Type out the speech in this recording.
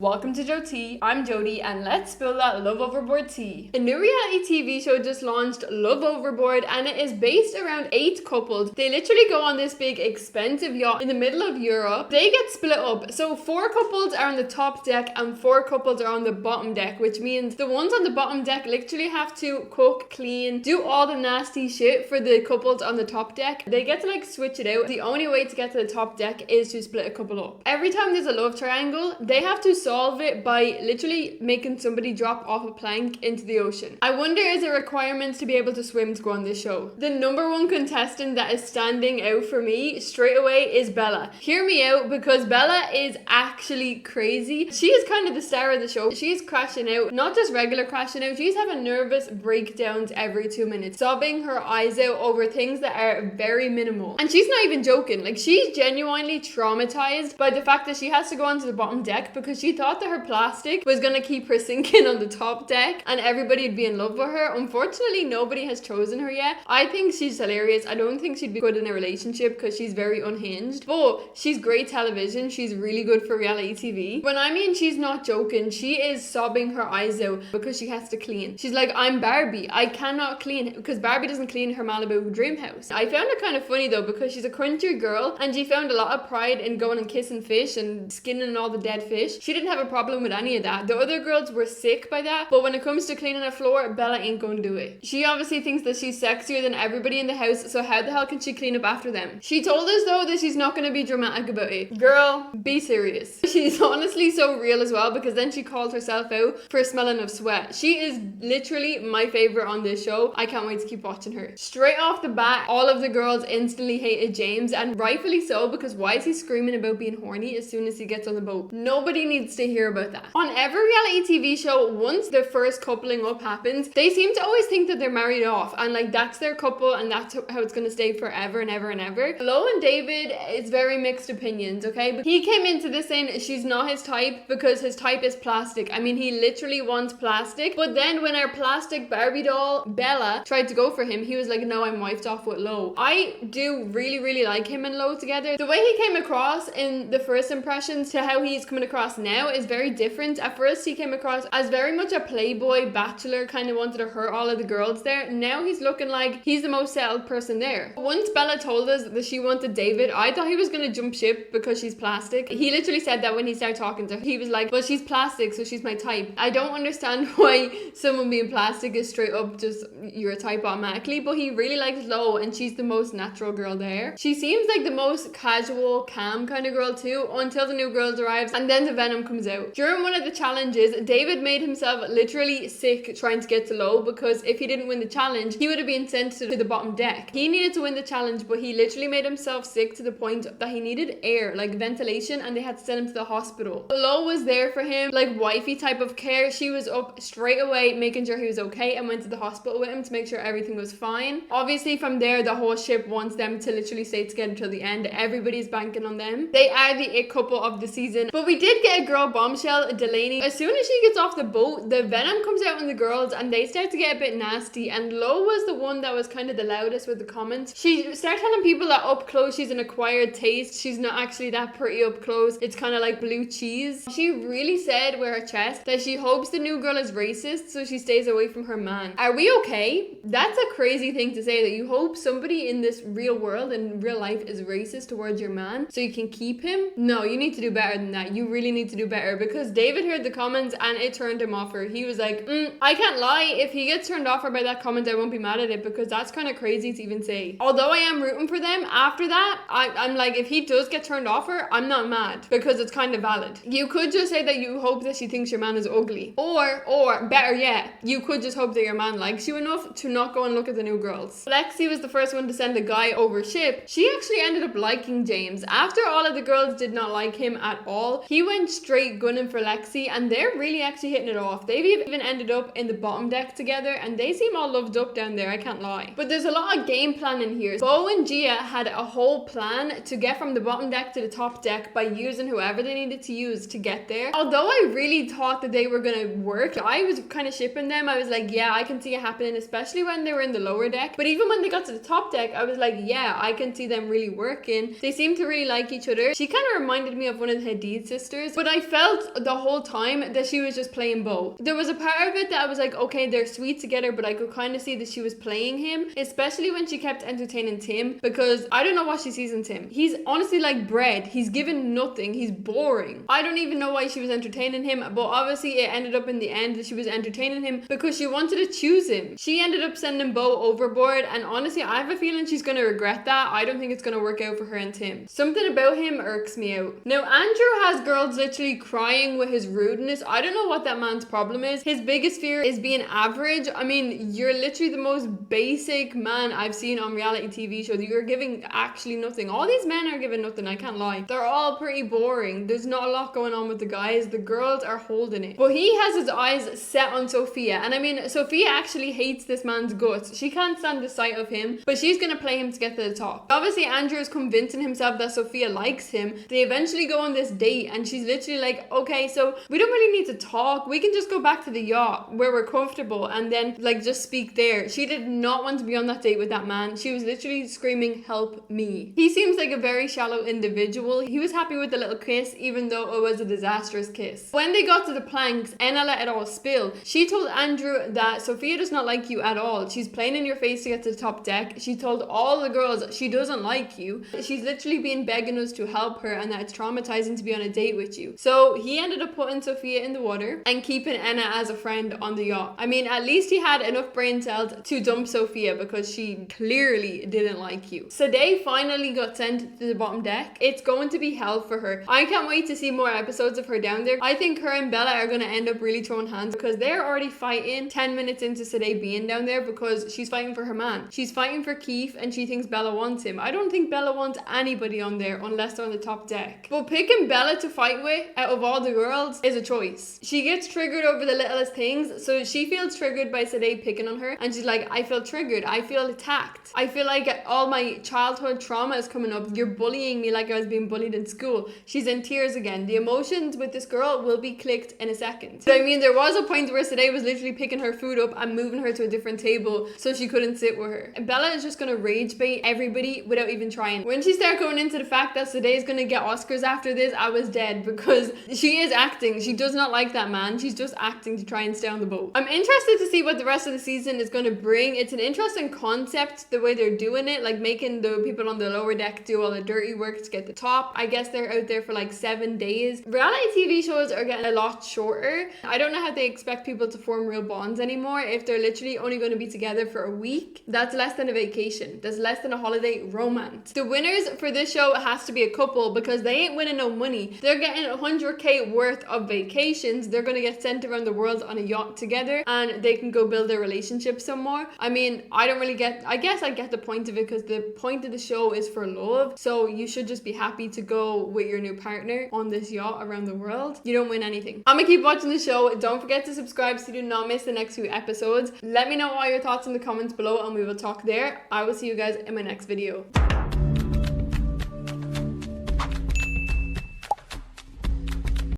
Welcome to Joe Tea. I'm Jody and let's spill that Love Overboard tea. A new reality TV show just launched, Love Overboard, and it is based around 8 couples. They literally go on this big expensive yacht in the middle of Europe. They get split up. So 4 couples are on the top deck and 4 couples are on the bottom deck, which means the ones on the bottom deck literally have to cook, clean, do all the nasty shit for the couples on the top deck. They get to switch it out. The only way to get to the top deck is to split a couple up. Every time there's a love triangle, they have to solve it by literally making somebody drop off a plank into the ocean. I wonder, is it a requirement to be able to swim to go on this show? The number one contestant that is standing out for me straight away is Bella. Hear me out, because Bella is actually crazy. She is kind of the star of the show. She's crashing out, not just regular crashing out, she's having nervous breakdowns every 2 minutes, sobbing her eyes out over things that are very minimal. And she's not even joking, she's genuinely traumatized by the fact that she has to go onto the bottom deck because she thought that her plastic was gonna keep her sinking on the top deck and everybody'd be in love with her. Unfortunately, nobody has chosen her yet. I think she's hilarious. I don't think she'd be good in a relationship because she's very unhinged, but she's great television. She's really good for reality TV. When I mean she's not joking, she is sobbing her eyes out because she has to clean. She's like, I'm Barbie, I cannot clean, because Barbie doesn't clean her Malibu dream house. I found it kind of funny though, because she's a country girl and she found a lot of pride in going and kissing fish and skinning all the dead fish. She didn't have a problem with any of that. The other girls were sick by that, but when it comes to cleaning a floor, Bella ain't gonna do it. She obviously thinks that she's sexier than everybody in the house, so how the hell can she clean up after them? She told us though that she's not gonna be dramatic about it. Girl, be serious. She's honestly so real as well, because then she called herself out for smelling of sweat. She is literally my favorite on this show. I can't wait to keep watching her. Straight off the bat, all of the girls instantly hated James, and rightfully so, because why is he screaming about being horny as soon as he gets on the boat? Nobody needs to hear about that. On every reality TV show, once the first coupling up happens, they seem to always think that they're married off and that's their couple and that's how it's gonna stay forever and ever and ever. Lo and David is very mixed opinions, okay? But he came into this saying she's not his type because his type is plastic. I mean, he literally wants plastic. But then when our plastic Barbie doll, Bella, tried to go for him, he was like, no, I'm wifed off with Lo. I do really like him and Lo together. The way he came across in the first impressions to how he's coming across now is very different. At first he came across as very much a playboy bachelor, kind of wanted to hurt all of the girls there. Now he's looking like he's the most settled person there. Once Bella told us that she wanted David, I thought he was gonna jump ship because she's plastic. He literally said that when he started talking to her. He was like, well, she's plastic, so she's my type. I don't understand why someone being plastic is straight up just you're a type automatically, but he really likes Lo and she's the most natural girl there. She seems like the most casual, calm kind of girl too, until the new girls arrives and then the venom comes out. During one of the challenges, David made himself literally sick trying to get to Lo, because if he didn't win the challenge, he would have been sent to the bottom deck. He needed to win the challenge, but he literally made himself sick to the point that he needed air, ventilation, and they had to send him to the hospital. Lo was there for him, wifey type of care. She was up straight away making sure he was okay and went to the hospital with him to make sure everything was fine. Obviously from there, the whole ship wants them to literally stay together till the end. Everybody's banking on them. They are the it couple of the season. But we did get a girl bombshell, Delaney. As soon as she gets off the boat, the venom comes out on the girls and they start to get a bit nasty, and Lo was the one that was kind of the loudest with the comments. She started telling people that up close she's an acquired taste. She's not actually that pretty up close. It's kind of like blue cheese. She really said with her chest that she hopes the new girl is racist so she stays away from her man. Are we okay? That's a crazy thing to say, that you hope somebody in this real world and real life is racist towards your man so you can keep him. No, you need to do better than that. You really need to do better, because David heard the comments and it turned him off her. He was like, I can't lie, if he gets turned off her by that comment, I won't be mad at it, because that's kind of crazy to even say. Although I am rooting for them after that, I'm like, if he does get turned off her, I'm not mad, because it's kind of valid. You could just say that you hope that she thinks your man is ugly, or better yet, you could just hope that your man likes you enough to not go and look at the new girls. Lexi was the first one to send a guy over ship. She actually ended up liking James. After all of the girls did not like him at all, he went straight gunning for Lexi, and they're really actually hitting it off. They've even ended up in the bottom deck together and they seem all loved up down there, I can't lie. But there's a lot of game planning here. Bo and Gia had a whole plan to get from the bottom deck to the top deck by using whoever they needed to use to get there. Although I really thought that they were gonna work, I was kind of shipping them. I was like, yeah, I can see it happening, especially when they were in the lower deck. But even when they got to the top deck, I was like, yeah, I can see them really working. They seem to really like each other. She kind of reminded me of one of the Hadid sisters, but I felt the whole time that she was just playing Bo. There was a part of it that I was like, okay, they're sweet together, but I could kind of see that she was playing him, especially when she kept entertaining Tim, because I don't know what she sees in Tim. He's honestly like bread. He's given nothing. He's boring. I don't even know why she was entertaining him, but obviously it ended up in the end that she was entertaining him because she wanted to choose him. She ended up sending Bo overboard, and honestly, I have a feeling she's going to regret that. I don't think it's going to work out for her and Tim. Something about him irks me out. Now, Andrew has girls literally crying with his rudeness. I don't know what that man's problem is. His biggest fear is being average. I mean, you're literally the most basic man I've seen on reality TV shows. You're giving actually nothing. All these men are giving nothing, I can't lie. They're all pretty boring. There's not a lot going on with the guys. The girls are holding it. But he has his eyes set on Sophia. And I mean, Sophia actually hates this man's guts. She can't stand the sight of him, but she's gonna play him to get to the top. Obviously, Andrew is convincing himself that Sophia likes him. They eventually go on this date, and she's literally like, okay, so we don't really need to talk. We can just go back to the yacht where we're comfortable and then like just speak there. She did not want to be on that date with that man. She was literally screaming, help me. He seems like a very shallow individual. He was happy with the little kiss, even though it was a disastrous kiss. When they got to the planks, Anna let it all spill. She told Andrew that Sophia does not like you at all. She's playing in your face to get to the top deck. She told all the girls she doesn't like you. She's literally been begging us to help her and that it's traumatizing to be on a date with you. So he ended up putting Sophia in the water and keeping Anna as a friend on the yacht. I mean, at least he had enough brain cells to dump Sophia because she clearly didn't like you. Sadeh finally got sent to the bottom deck. It's going to be hell for her. I can't wait to see more episodes of her down there. I think her and Bella are going to end up really throwing hands because they're already fighting 10 minutes into Sadeh being down there because she's fighting for her man. She's fighting for Keith and she thinks Bella wants him. I don't think Bella wants anybody on there unless they're on the top deck. But picking Bella to fight with out of all the girls is a choice. She gets triggered over the littlest things, so she feels triggered by Sadeh picking on her, and she's like, I feel triggered. I feel attacked. I feel like all my childhood trauma is coming up. You're bullying me like I was being bullied in school. She's in tears again. The emotions with this girl will be clicked in a second. So I mean, there was a point where Sadeh was literally picking her food up and moving her to a different table so she couldn't sit with her. And Bella is just gonna rage bait everybody without even trying. When she started going into the fact that Sadeh is gonna get Oscars after this, I was dead because she is acting. She does not like that man. She's just acting to try and stay on the boat. I'm interested to see what the rest of the season is going to bring. It's an interesting concept, the way they're doing it, like making the people on the lower deck do all the dirty work to get the top. I guess they're out there for like 7 days. Reality TV shows are getting a lot shorter. I don't know how they expect people to form real bonds anymore if they're literally only going to be together for a week. That's less than a vacation. That's less than a holiday romance. The winners for this show has to be a couple because they ain't winning no money. They're getting 100k worth of vacations. They're going to get sent around the world on a yacht together and they can go build their relationship some more. I mean, I don't really get, I guess I get the point of it because the point of the show is for love. So you should just be happy to go with your new partner on this yacht around the world. You don't win anything. I'm gonna keep watching the show. Don't forget to subscribe so you do not miss the next few episodes. Let me know all your thoughts in the comments below and we will talk there. I will see you guys in my next video.